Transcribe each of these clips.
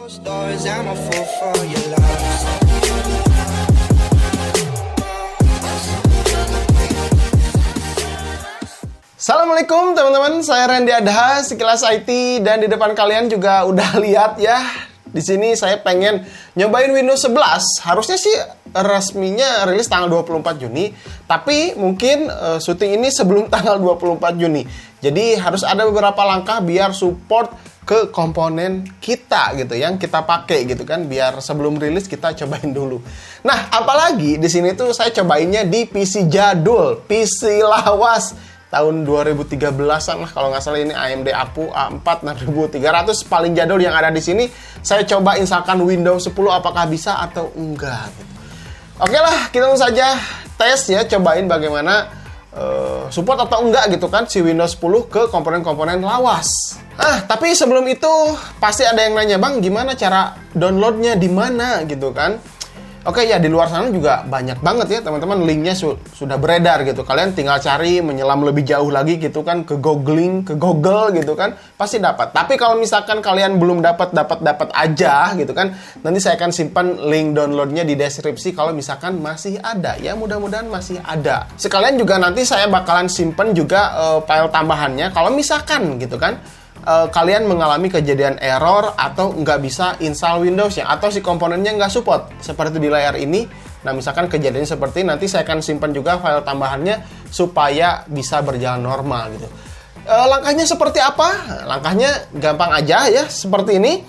Assalamualaikum teman-teman, saya Randy Adha, Sekilas IT, dan di depan kalian juga udah lihat ya. Di sini saya pengen nyobain Windows 11. Harusnya sih resminya rilis tanggal 24 Juni, tapi mungkin syuting ini sebelum tanggal 24 Juni. Jadi harus ada beberapa langkah biar support ke komponen kita gitu yang kita pakai gitu kan, biar sebelum rilis kita cobain dulu. Nah, apalagi di sini tuh saya cobainnya di PC jadul, PC lawas tahun 2013-an lah kalau nggak salah. Ini AMD APU A4 6300 paling jadul yang ada di sini. Saya coba installkan Windows 10 apakah bisa atau enggak gitu. Oke lah, kita langsung saja tes ya, cobain bagaimana support atau enggak gitu kan si Windows 10 ke komponen-komponen lawas. Tapi sebelum itu pasti ada yang nanya, "Bang, gimana cara downloadnya, di mana?" gitu kan. Oke ya, di luar sana juga banyak banget ya teman-teman, linknya sudah beredar gitu. Kalian tinggal cari, menyelam lebih jauh lagi gitu kan, ke Google gitu kan, pasti dapat. Tapi kalau misalkan kalian belum dapat aja gitu kan, nanti saya akan simpan link downloadnya di deskripsi kalau misalkan masih ada ya, mudah-mudahan masih ada. Sekalian juga nanti saya bakalan simpan juga file tambahannya kalau misalkan gitu kan kalian mengalami kejadian error atau nggak bisa install Windows-nya atau si komponennya nggak support seperti di layar ini. Nah, misalkan kejadiannya seperti ini, nanti saya akan simpan juga file tambahannya supaya bisa berjalan normal gitu. Langkahnya seperti apa? Langkahnya gampang aja ya, seperti ini.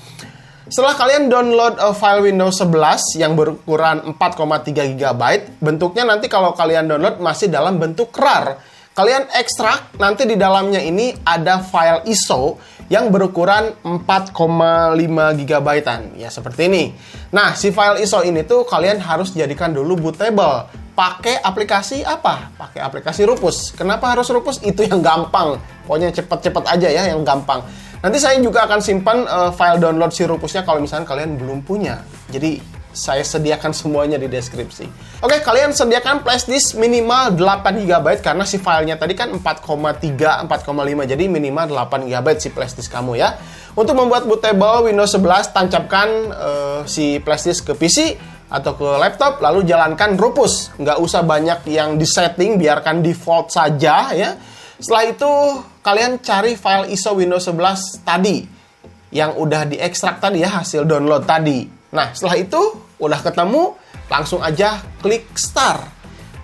Setelah kalian download file Windows 11 yang berukuran 4,3 GB, bentuknya nanti kalau kalian download masih dalam bentuk RAR. Kalian ekstrak, nanti di dalamnya ini ada file ISO yang berukuran 4,5 GB-an. Ya, seperti ini. Nah, si file ISO ini tuh kalian harus jadikan dulu bootable. Pakai aplikasi apa? Pakai aplikasi Rufus. Kenapa harus Rufus? Itu yang gampang. Pokoknya cepet-cepet aja ya, yang gampang. Nanti saya juga akan simpan file download si Rufusnya kalau misalnya kalian belum punya. Jadi saya sediakan semuanya di deskripsi. Oke, kalian sediakan flash disk minimal 8 GB karena si filenya tadi kan 4,3, 4,5. Jadi minimal 8 GB si flash disk kamu ya. Untuk membuat bootable Windows 11, tancapkan si flash disk ke PC atau ke laptop, lalu jalankan Rufus. Nggak usah banyak yang disetting, biarkan default saja ya. Setelah itu, kalian cari file ISO Windows 11 tadi yang udah diekstrak tadi ya, hasil download tadi. Nah, setelah itu udah ketemu, langsung aja klik start.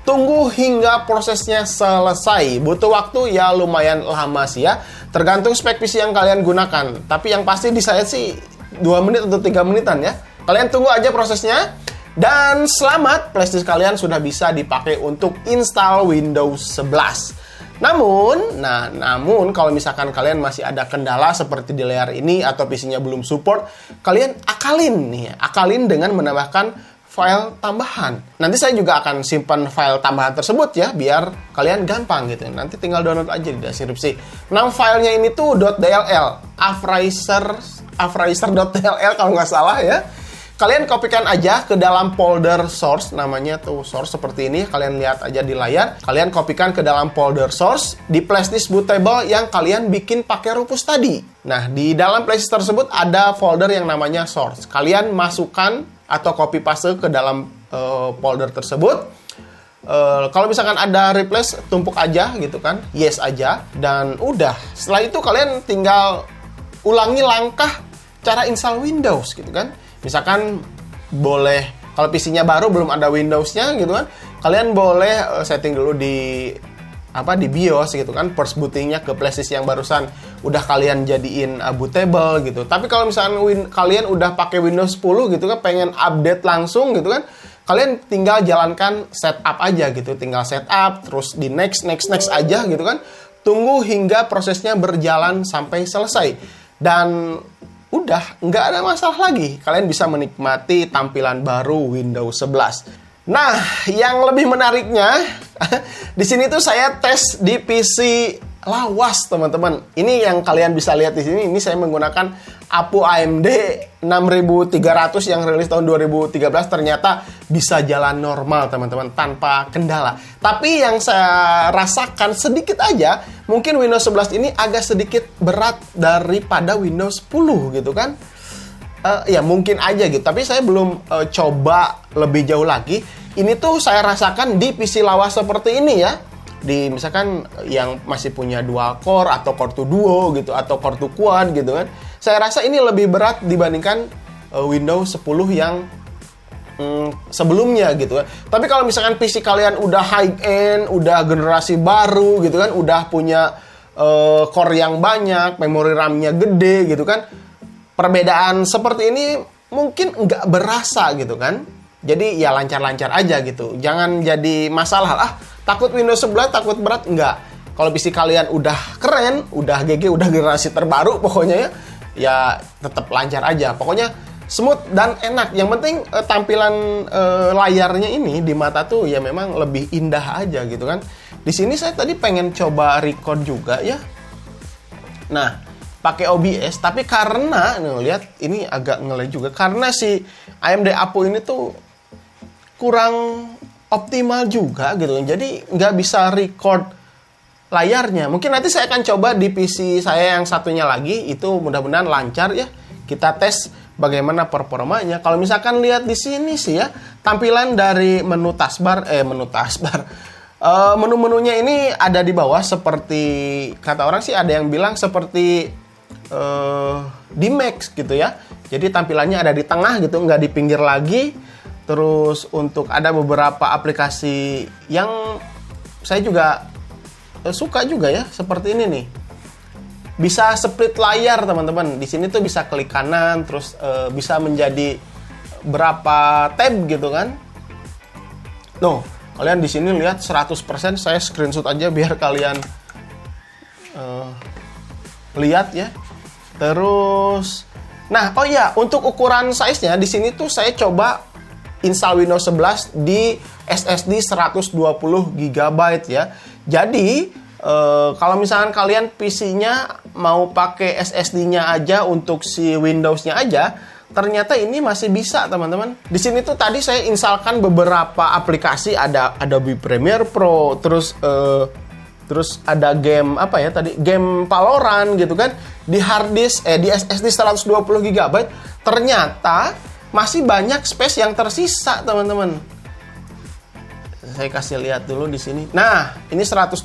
Tunggu hingga prosesnya selesai. Butuh waktu ya lumayan lama sih ya, tergantung spek PC yang kalian gunakan. Tapi yang pasti di saya sih 2 menit atau 3 menitan ya. Kalian tunggu aja prosesnya. Dan selamat, flashdisk kalian sudah bisa dipakai untuk install Windows 11. Namun kalau misalkan kalian masih ada kendala seperti di layar ini atau PC-nya belum support, kalian akalin dengan menambahkan file tambahan. Nanti saya juga akan simpan file tambahan tersebut ya, biar kalian gampang gitu. Nanti tinggal download aja di deskripsi. Nama filenya ini tuh .dll, avriser.dll kalau nggak salah ya. Kalian kopikan aja ke dalam folder source, namanya tuh source seperti ini. Kalian lihat aja di layar. Kalian kopikan ke dalam folder source di flashdisk bootable yang kalian bikin pakai Rufus tadi. Nah, di dalam flashdisk tersebut ada folder yang namanya source. Kalian masukkan atau copy paste ke dalam folder tersebut. Kalau misalkan ada replace, tumpuk aja gitu kan, yes aja, dan udah. Setelah itu kalian tinggal ulangi langkah cara install Windows gitu kan. Misalkan boleh, kalau PC-nya baru belum ada Windows-nya gitu kan, kalian boleh setting dulu di BIOS gitu kan, first booting-nya ke flashdisk yang barusan udah kalian jadiin bootable gitu. Tapi kalau misalkan kalian udah pakai Windows 10 gitu kan, pengen update langsung gitu kan, kalian tinggal jalankan setup aja gitu, tinggal setup terus di next aja gitu kan. Tunggu hingga prosesnya berjalan sampai selesai. Dan udah, nggak ada masalah lagi. Kalian bisa menikmati tampilan baru Windows 11. Nah, yang lebih menariknya, di sini tuh saya tes di PC lawas, teman-teman. Ini yang kalian bisa lihat di sini. Ini saya menggunakan APU AMD 6300 yang rilis tahun 2013. Ternyata bisa jalan normal, teman-teman, tanpa kendala. Tapi yang saya rasakan sedikit aja, mungkin Windows 11 ini agak sedikit berat daripada Windows 10 gitu kan. Ya mungkin aja gitu. Tapi saya belum coba lebih jauh lagi. Ini tuh saya rasakan di PC lawas seperti ini ya. Di misalkan yang masih punya dual core atau core to duo gitu atau core to quad gitu kan. Saya rasa ini lebih berat dibandingkan Windows 10 yang sebelumnya gitu kan. Tapi kalau misalkan PC kalian udah high end, udah generasi baru gitu kan, udah punya core yang banyak, memori RAM-nya gede gitu kan, perbedaan seperti ini mungkin nggak berasa gitu kan. Jadi ya lancar-lancar aja gitu. Jangan jadi masalah, takut Windows 11, takut berat, enggak. Kalau PC kalian udah keren, udah GG, udah generasi terbaru pokoknya ya tetap lancar aja. Pokoknya smooth dan enak. Yang penting tampilan layarnya ini di mata tuh ya memang lebih indah aja gitu kan. Di sini saya tadi pengen coba record juga ya. Nah, pakai OBS, tapi karena lihat ini agak ngelag juga karena si AMD Apu ini tuh kurang optimal juga gitu. Jadi nggak bisa record layarnya. Mungkin nanti saya akan coba di PC saya yang satunya lagi, itu mudah-mudahan lancar ya. Kita tes bagaimana performanya. Kalau misalkan lihat di sini sih ya, tampilan dari menu taskbar, menu-menunya ini ada di bawah seperti kata orang sih ada yang bilang seperti di Mac gitu ya. Jadi tampilannya ada di tengah gitu, nggak di pinggir lagi. Terus untuk ada beberapa aplikasi yang saya juga suka juga ya, seperti ini nih. Bisa split layar teman-teman. Di sini tuh bisa klik kanan, terus bisa menjadi berapa tab gitu kan. Tuh, kalian di sini lihat 100%, saya screenshot aja biar kalian lihat ya. Terus, nah, oh iya, untuk ukuran size-nya di sini tuh saya coba install Windows 11 di SSD 120 GB ya. Jadi kalau misalkan kalian PC-nya mau pakai SSD-nya aja untuk si Windows-nya aja, ternyata ini masih bisa teman-teman. Di sini tuh tadi saya instalkan beberapa aplikasi, ada Adobe Premiere Pro, terus ada game apa ya tadi, game Valorant gitu kan, di hard disk di SSD 120 GB. Ternyata masih banyak space yang tersisa teman-teman. Saya kasih lihat dulu di sini. Nah, ini 120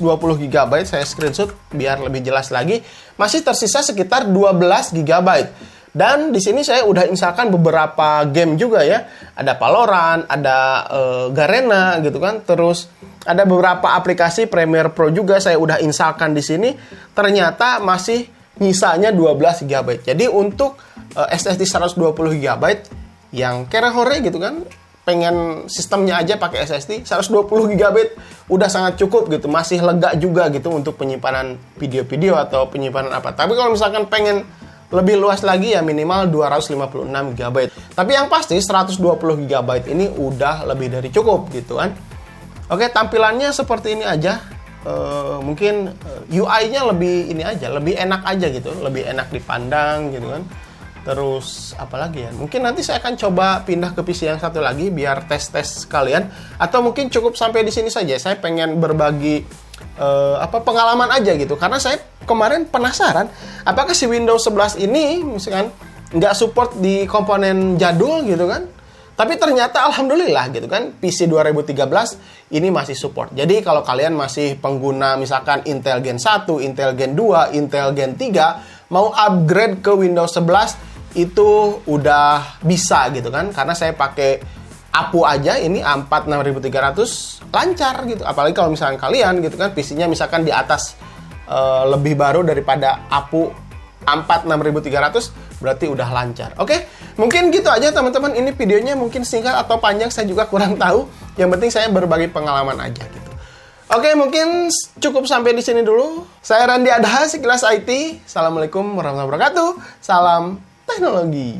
GB, saya screenshot biar lebih jelas lagi. Masih tersisa sekitar 12 GB. Dan di sini saya udah instalkan beberapa game juga ya. Ada Valorant, ada Garena gitu kan. Terus ada beberapa aplikasi Premiere Pro juga saya udah instalkan di sini. Ternyata masih nyisanya 12 GB. Jadi untuk SSD 120 GB yang kere-hore gitu kan, pengen sistemnya aja pakai SSD 120 GB udah sangat cukup gitu, masih lega juga gitu untuk penyimpanan video-video atau penyimpanan apa. Tapi kalau misalkan pengen lebih luas lagi ya minimal 256 GB. Tapi yang pasti 120 GB ini udah lebih dari cukup gitu kan. Oke, tampilannya seperti ini aja. Mungkin UI-nya lebih ini aja, lebih enak aja gitu, lebih enak dipandang gitu kan. Terus apalagi ya, mungkin nanti saya akan coba pindah ke PC yang satu lagi biar tes-tes sekalian, atau mungkin cukup sampai di sini saja. Saya pengen berbagi pengalaman aja gitu, karena saya kemarin penasaran apakah si Windows 11 ini misalkan nggak support di komponen jadul gitu kan. Tapi ternyata alhamdulillah gitu kan, PC 2013 ini masih support. Jadi kalau kalian masih pengguna misalkan Intel Gen 1, Intel Gen 2, Intel Gen 3, mau upgrade ke Windows 11 itu udah bisa gitu kan. Karena saya pakai Apu aja, ini A4 6300 lancar gitu. Apalagi kalau misalkan kalian gitu kan PC-nya misalkan di atas lebih baru daripada Apu A4 6300, berarti udah lancar. Oke, mungkin gitu aja teman-teman. Ini videonya mungkin singkat atau panjang, saya juga kurang tahu. Yang penting saya berbagi pengalaman aja gitu. Oke, mungkin cukup sampai di sini dulu. Saya Randy Adha, Sekilas IT. Assalamualaikum warahmatullahi wabarakatuh. Salam teknologi.